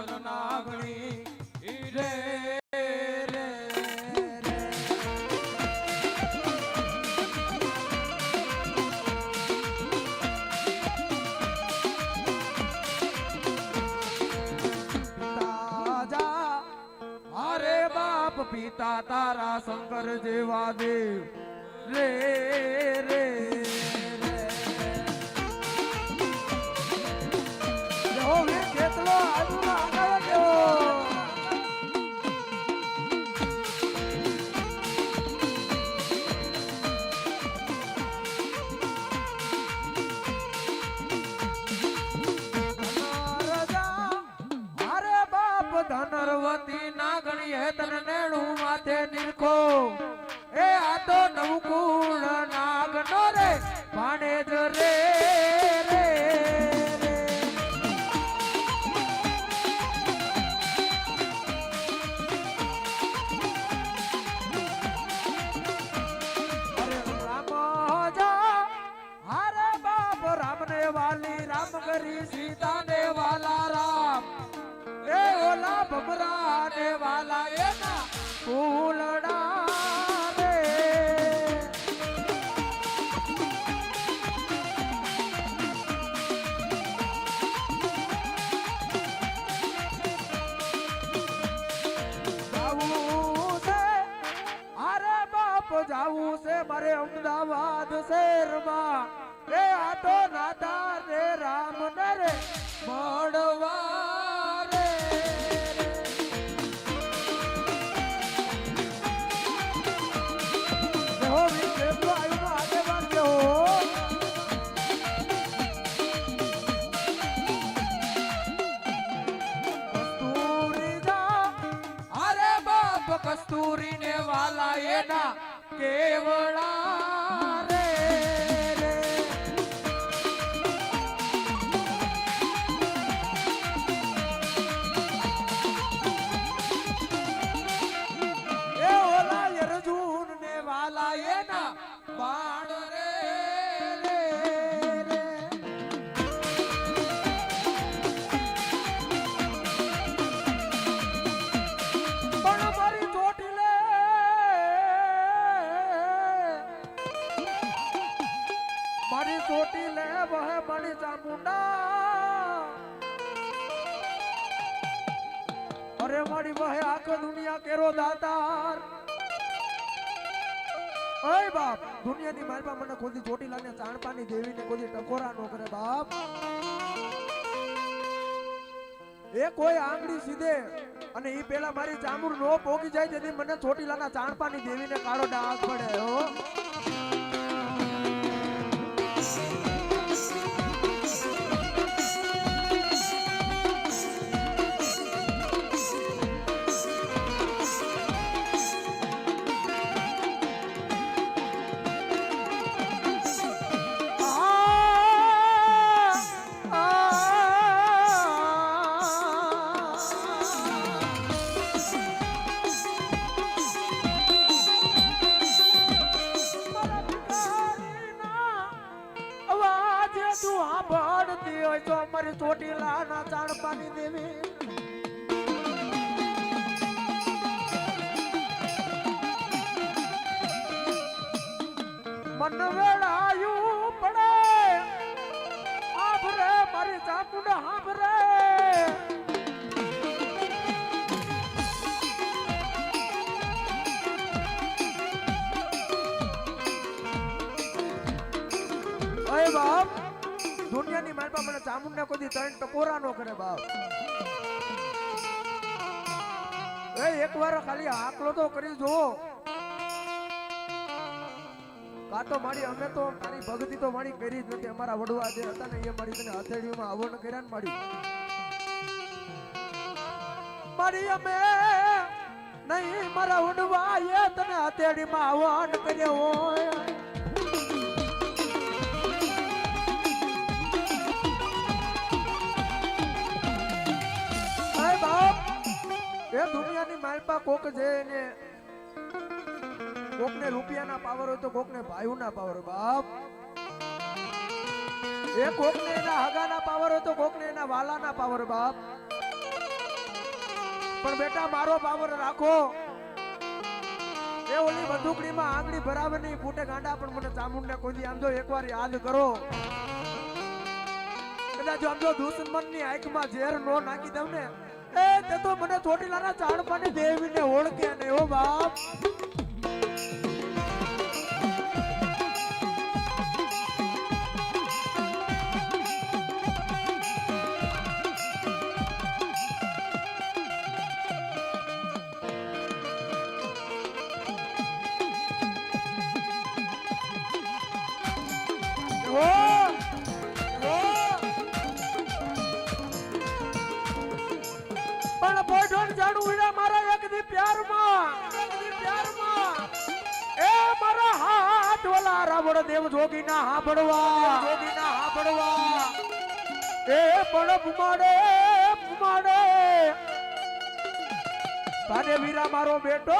ધનર નાગણી રે રે રે તાજા અરે બાપ પિતા તારા શંકર જેવા દેવ રે રે કેટલો આજુ આગળ ગયો અરે બાપ ધનરવતી નાગણી હે તને નેણું માથે નિરખો એ આ તો નવકુળ નાગનો રે ભાણેજ રે રે वाली राम करी सीता ने वाला राम ए ओला भमरा ने वाला ए ना फूलड़ा रे जाऊ से अरे बाप जाऊ से मारे अहमदाबाद शहर में ए आ तो नाता रे राम नरे मोड़वा रे हो भी देखो आयु में आगे बढ़ के हो कस्तूरी जा अरे बाप कस्तूरी ने वाला ये ना केवड़ा छोटी ले वह बड़ी चामुंडा अरे मारी वह आखो दुनिया केरो दातार ओए बाप दुनिया नी मारी पा मने कोदी छोटी लाने चाणपानी देवी ने कोदी टकोरा नो करे बाप ए कोई आंगड़ी सीधे અને ઈ પેલા મારી ચામુર નો પોગી જાય જેથી મને છોટી લાના ચાણપાની દેવીને કાળો ડાઘ પડે હો મારી ચોટીલા ના ચાણપાની દેવી મન વેળાયું પડે આભરે મારી ચામુંડ આભરે ઓય બાપ दुनिया ની મારી પાસે મને ચામુંડ ને કોઈ ત્રણ ટકોરા નો કરે બાપ એ એકવાર ખાલી આકલો તો કરી જો કાતો મારી અમે તો તારી ભક્તિ તો મારી કરી જ નથી અમારા વડવા જે હતા ને એ મારી તને હથેળીમાં આવો ન કર્યા ને મારી અમે નહીં મારા વડવા એ તને હથેળીમાં આવો ન કર્યો હોય એ દુનિયાની માલપા કોક છે ને કોકને રૂપિયાના પાવર હોય તો કોકને ભાઈઓના પાવર બાપ એ કોકને એના હગાના પાવર હોય તો કોકને એના વાલાના પાવર બાપ પણ બેટા મારો પાવર રાખો. એ ઓલી બંદૂકડીમાં આંગળી ભરાવે નહીં ફૂટે ગાંડા, પણ મને ચામુંડને કોઈ દી આમ જો એકવાર યાદ કરો. કદાચ આમ જો દુશ્મનની આંખમાં ઝેર નો નાખી દઉં ને, એ તે તો મને ચોટીલાના ચાણપાની દેવીને ઓળખે નહીં હો બાપ. પણ બોઢણ જાણું ઉડા મારા એક દી પ્યારમાં એ મારા હાથ વાલા રાવણ દેવ જોગીના હાંભળવા એ પણ પુમાડે તારે વીરા મારો બેટો